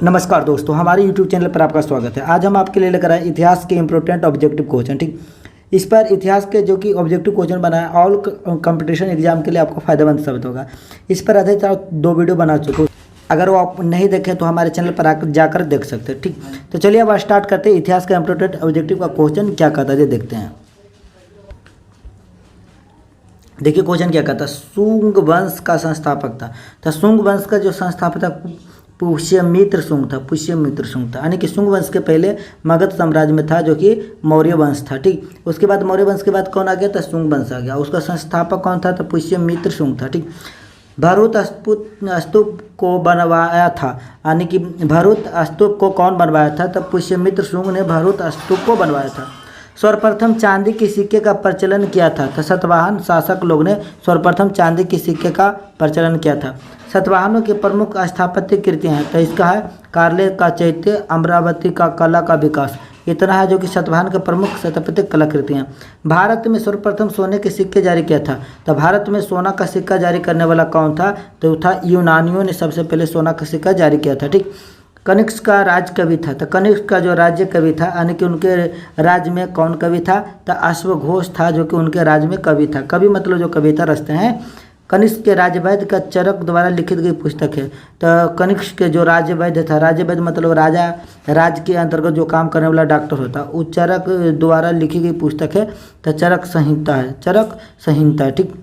नमस्कार दोस्तों, हमारे YouTube चैनल पर आपका स्वागत है। आज हम आपके लिए लेकर आए इतिहास के इम्पोर्टेंट ऑब्जेक्टिव क्वेश्चन। ठीक, इस पर इतिहास के जो कि ऑब्जेक्टिव क्वेश्चन बनाए ऑल कंपटीशन एग्जाम के लिए आपको फायदेमंद साबित होगा। इस पर अधिक 2 वीडियो बना चुके हो, अगर वो आप नहीं देखें तो हमारे चैनल पर आकर जाकर देख सकते हैं। ठीक, तो चलिए अब स्टार्ट करते हैं। इतिहास का इम्पोर्टेंट ऑब्जेक्टिव का क्वेश्चन क्या कहता है ये देखते हैं। देखिए क्वेश्चन क्या कहता है। शुंग वंश का संस्थापक था। तो शुंग वंश का जो संस्थापक था पुष्यमित्र शुंग था। पुष्यमित्र शुंग था, यानी कि शुंग वंश के पहले मगध साम्राज्य में था जो कि मौर्य वंश था। ठीक, उसके बाद मौर्य वंश के बाद कौन आ गया था? शुंग वंश आ गया। उसका संस्थापक कौन था? तो पुष्यमित्र शुंग था। ठीक, भरूत स्तूप को बनवाया था, यानी कि भरूत स्तूप को कौन बनवाया था? तो पुष्यमित्र शुंग ने भरूत स्तूप को बनवाया था। सर्वप्रथम चांदी के सिक्के का प्रचलन किया था। तो सातवाहन शासक लोग ने सर्वप्रथम चांदी के सिक्के का प्रचलन किया था। सातवाहनों के प्रमुख स्थापत्य कृतियाँ हैं। तो इसका है कार्ले का चैत्य, अमरावती का कला का विकास। इतना है जो कि सातवाहन के प्रमुख स्थापत्य कलाकृतियाँ। भारत में सर्वप्रथम सोने के सिक्के जारी किया था। तो भारत में सोना का सिक्का जारी करने वाला कौन था? तो था यूनानियों ने सबसे पहले सोना का सिक्का जारी किया था। ठीक, कनिष्क का राज कवि था। तो कनिष्क का जो राज्य कवि था, यानी कि उनके राज्य में कौन कवि था? तो अश्वघोष था जो कि उनके राज्य में कवि था। कवि मतलब जो कविता रचते हैं। कनिष्क के राज्यवैद्य का चरक द्वारा लिखित गई पुस्तक है। तो कनिष्क के जो राज्यवैद्य था, राज्यवैद्य मतलब राजा, राज्य के अंतर्गत जो काम करने वाला डॉक्टर होता, उस चरक द्वारा लिखी गई पुस्तक है। तो चरक संहिता है। चरक संहिता। ठीक,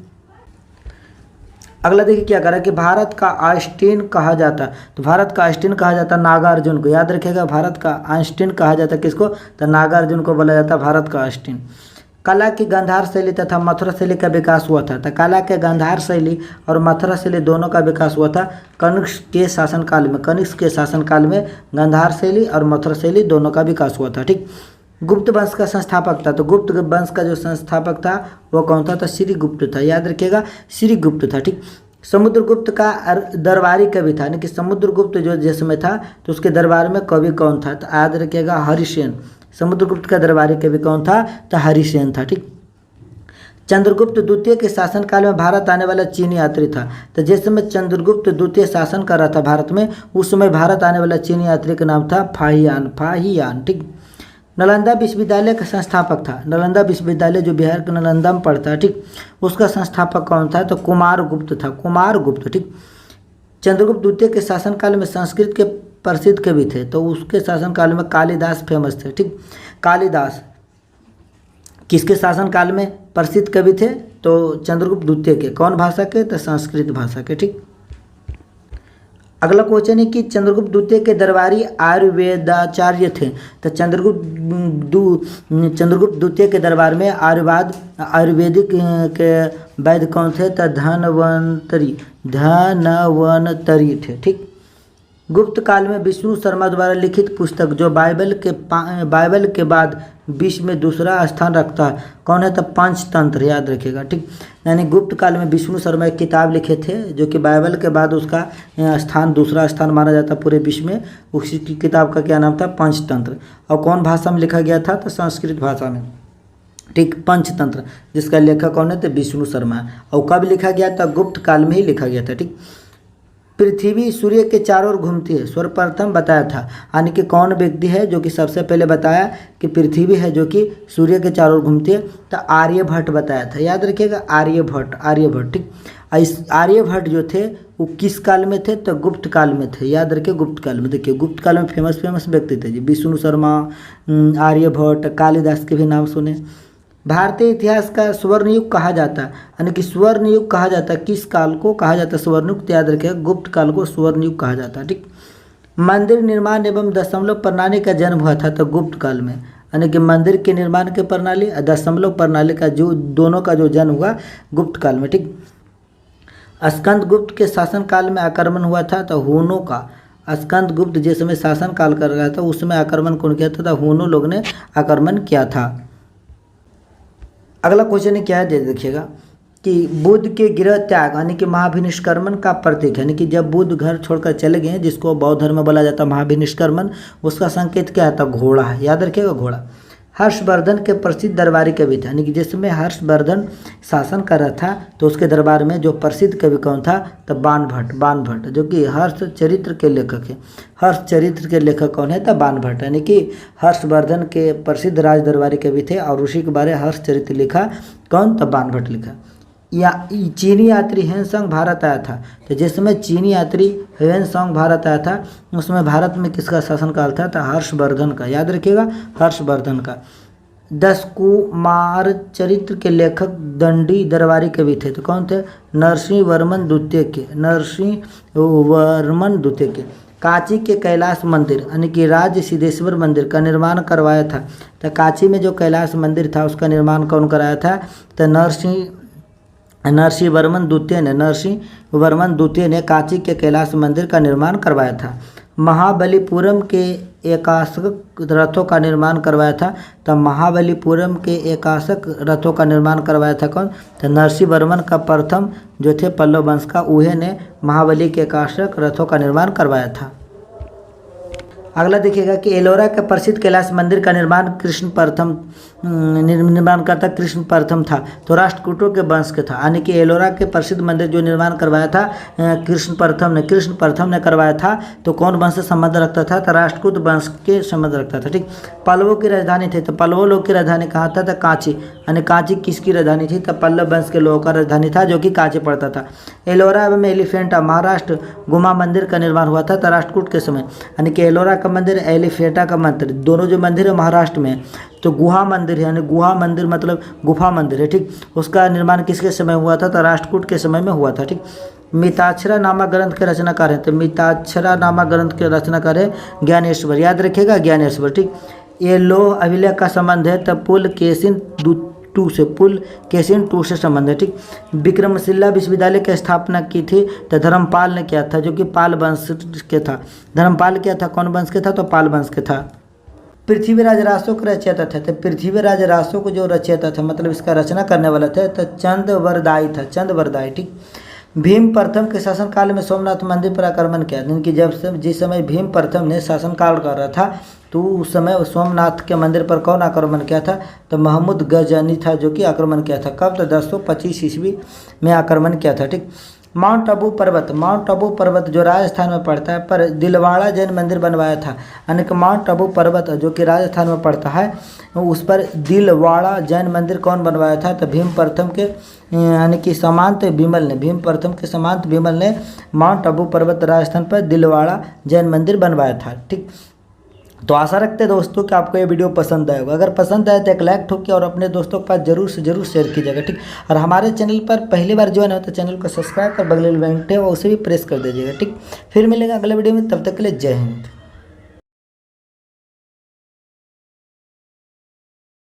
अगला देखिए क्या करा कि भारत का आइंस्टीन कहा जाता। तो भारत का आइंस्टीन कहा जाता नागार्जुन को। याद रखिएगा, भारत का आइंस्टीन कहा जाता किसको? तो नागार्जुन को बोला जाता भारत का आइंस्टीन। कला की गांधार शैली तथा मथुरा शैली का विकास हुआ था। तो कला के गांधार शैली और मथुरा शैली दोनों का विकास हुआ था कनिष्क के शासनकाल में। कनिष्क के शासनकाल में गांधार शैली और मथुरा शैली दोनों का विकास हुआ था। ठीक, गुप्त वंश का संस्थापक था। तो गुप्त वंश का जो संस्थापक था वो कौन था? तो श्रीगुप्त था। याद रखिएगा, श्रीगुप्त था। ठीक, समुद्रगुप्त का दरबारी कवि था, यानी कि समुद्रगुप्त जो जिस में था तो उसके दरबार में कवि कौन था? तो याद रखिएगा हरिसेन। समुद्रगुप्त का दरबारी कवि कौन था? तो हरिसेन था। ठीक, चंद्रगुप्त द्वितीय के शासनकाल में भारत आने वाला चीनी यात्री था। तो जिस समय चंद्रगुप्त द्वितीय शासन कर रहा था भारत में, उस समय भारत आने वाला चीनी यात्री का नाम था फाहियान। फाहियान। ठीक, नालंदा विश्वविद्यालय का संस्थापक था। नालंदा विश्वविद्यालय जो बिहार के नालंदा में पड़ता है, ठीक, उसका संस्थापक कौन था? तो कुमारगुप्त था। कुमारगुप्त। ठीक, चंद्रगुप्त द्वितीय के शासनकाल में संस्कृत के प्रसिद्ध कवि थे। तो उसके शासनकाल में कालिदास फेमस थे। ठीक, कालिदास किसके शासनकाल में प्रसिद्ध कवि थे? तो चंद्रगुप्त द्वितीय के। कौन भाषा के? तो संस्कृत भाषा के। ठीक, अगला क्वेश्चन है कि चंद्रगुप्त द्वितीय के दरबारी आयुर्वेदाचार्य थे। तो चंद्रगुप्त द्वितीय के दरबार में आयुर्वेदिक के वैद्य कौन थे? तो धनवंतरी थे। ठीक, गुप्त काल में विष्णु शर्मा द्वारा लिखित पुस्तक जो बाइबल के बाद विश्व में दूसरा स्थान रखता है कौन है? तो पंचतंत्र। याद रखिएगा। ठीक, यानी गुप्त काल में विष्णु शर्मा एक किताब लिखे थे जो कि बाइबल के बाद उसका स्थान दूसरा स्थान माना जाता पूरे विश्व में। उसी की किताब का क्या नाम था? पंचतंत्र। और कौन भाषा में लिखा गया था? तो संस्कृत भाषा में। ठीक, पंचतंत्र जिसका लेखक कौन है? तो विष्णु शर्मा। और कब लिखा गया था? गुप्त काल में ही लिखा गया था। ठीक, पृथ्वी सूर्य के चारों ओर घूमती है, सर्वप्रथम बताया था, यानी कि कौन व्यक्ति है जो कि सबसे पहले बताया कि पृथ्वी है जो कि सूर्य के चारों ओर घूमती है? तो आर्यभट्ट बताया था। याद रखिएगा, आर्यभट्ट। ठीक, इस आर्यभट्ट जो थे वो किस काल में थे? तो गुप्त काल में थे। याद रखिए, गुप्त काल में। देखिए गुप्त काल में फेमस व्यक्ति थे जी, विष्णु शर्मा, आर्यभट्ट, कालिदास के भी नाम सुने। भारतीय इतिहास का स्वर्ण युग कहा जाता है, यानी कि स्वर्ण युग कहा जाता है किस काल को कहा जाता है? स्वर्ण युग। याद रखिएगा, गुप्त काल को स्वर्ण युग कहा जाता है। ठीक, मंदिर निर्माण एवं दशमलव प्रणाली का जन्म हुआ था तो गुप्त काल में, यानी कि मंदिर के निर्माण के प्रणाली, दशमलव प्रणाली का जो दोनों का जो जन्म हुआ गुप्त काल में। ठीक, स्कंद गुप्त के शासनकाल में आक्रमण हुआ था तो हूनों का। स्कंद गुप्त जिस समय शासन काल कर रहा था उस समय आक्रमण कौन किया था? तो हूनों लोग ने आक्रमण किया था। अगला क्वेश्चन है क्या है, दे देखिएगा कि बुद्ध के गृह त्याग यानी कि महाभिनिष्क्रमण का प्रतीक है, यानी कि जब बुद्ध घर छोड़कर चले गए जिसको बौद्ध धर्म में बोला जाता है महाभिनिष्क्रमण, उसका संकेत क्या है? तो घोड़ा है। याद रखिएगा, घोड़ा। हर्षवर्धन के प्रसिद्ध दरबारी कवि थे, यानी कि जिसमें हर्षवर्धन शासन कर रहा था तो उसके दरबार में जो प्रसिद्ध कवि कौन था, तो बाणभट्ट, जो कि हर्ष चरित्र के लेखक है। हर्ष चरित्र के लेखक कौन है, तो बाणभट्ट, यानी कि हर्षवर्धन के प्रसिद्ध राज दरबारी कवि थे और उसी के बारे हर्ष चरित्र लिखा कौन, तो बाणभट्ट लिखा। या चीनी यात्री हेनसांग भारत आया था, तो जिसमें चीनी यात्री हेनसांग भारत आया था उसमें भारत में किसका शासनकाल था, तो हर्षवर्धन का, याद रखिएगा हर्षवर्धन का। 10 कुमार चरित्र के लेखक दंडी दरबारी कवि थे, तो कौन थे, नरसिंह वर्मन द्वितीय के। कांची के कैलाश मंदिर यानी कि राज सिद्धेश्वर मंदिर का निर्माण करवाया था, तो कांची में जो कैलाश मंदिर था उसका निर्माण कौन कराया था, तो नरसिंह वर्मन द्वितीय ने कांची के कैलाश मंदिर का निर्माण करवाया था। महाबलीपुरम के 61 रथों का निर्माण करवाया था, तो महाबलीपुरम के 61 रथों का निर्माण करवाया था कौन, तो नरसिंह वर्मन का प्रथम जो थे पल्लव वंश का, उहे ने महाबली के 61 रथों का निर्माण करवाया था। अगला देखिएगा कि एलोरा के प्रसिद्ध कैलाश मंदिर का निर्माण निर्माणकर्ता कृष्ण प्रथम था, तो राष्ट्रकूटों के वंश के था, यानी कि एलोरा के प्रसिद्ध मंदिर जो निर्माण करवाया था कृष्ण प्रथम ने करवाया था, तो कौन वंश से संबंध रखता था, तो राष्ट्रकूट वंश के संबंध रखता था। ठीक, पल्लवों की राजधानी थी, तो पल्लव लोग की राजधानी कहाँ था, तो कांची, यानी कांची किसकी राजधानी थी, तो पल्लव वंश के लोगों का राजधानी था जो कि कांची पड़ता था। एलोरा एवं एलिफेंटा महाराष्ट्र गुमा मंदिर का निर्माण हुआ था, तो राष्ट्रकूट के समय, यानी कि एलोरा का मंदिर, एलिफेंटा का मंदिर, दोनों जो मंदिर है महाराष्ट्र में, तो गुहा मंदिर है, यानी गुहा मंदिर मतलब गुफा मंदिर है। ठीक, उसका निर्माण किसके समय हुआ था, तो राष्ट्रकूट के समय में हुआ था। ठीक, मिताक्षरा नामक ग्रंथ के रचनाकार है, तो मिताक्षरा नामक ग्रंथ के रचनाकार है ज्ञानेश्वर, याद रखिएगा ज्ञानेश्वर। ठीक, ये लोह अभिलेख का संबंध है, तो पुलकेशिन टू से संबंध है। ठीक, विक्रमशिला विश्वविद्यालय की स्थापना की थी, तो धर्मपाल ने किया था, जो कि पाल वंश के था। धर्मपाल क्या था, कौन वंश के था, तो पाल वंश के था। पृथ्वीराज रासो का रचयिता था, तो पृथ्वीराज रासो को जो रचयिता था मतलब इसका रचना करने वाला था, तो चंद्रवरदाई। ठीक, भीम प्रथम के शासनकाल में सोमनाथ मंदिर पर आक्रमण किया, कि जिस समय भीम प्रथम ने शासनकाल कर रहा था तो उस समय सोमनाथ के मंदिर पर कौन आक्रमण किया था, तो महमूद गजनी था जो कि आक्रमण किया था। कब, तो 1025 ईस्वी में आक्रमण किया था। ठीक, माउंट आबू पर्वत जो राजस्थान में पड़ता है पर दिलवाड़ा जैन मंदिर बनवाया था, यानी कि माउंट आबू पर्वत जो कि राजस्थान में पड़ता है उस पर दिलवाड़ा जैन मंदिर कौन बनवाया था, तो भीम प्रथम के यानी कि भीम प्रथम के समांत विमल ने माउंट आबू पर्वत राजस्थान पर दिलवाड़ा जैन मंदिर बनवाया था। ठीक, तो आशा रखते हैं दोस्तों कि आपको ये वीडियो पसंद आएगा। अगर पसंद आए तो एक लाइक ठोकिए और अपने दोस्तों के पास जरूर से जरूर शेयर कीजिएगा। ठीक, और हमारे चैनल पर पहली बार ज्वाइन हो तो चैनल को सब्सक्राइब कर बगल में घंटे और उसे भी प्रेस कर दीजिएगा। ठीक, फिर मिलेगा अगले वीडियो में, तब तक के लिए जय हिंद।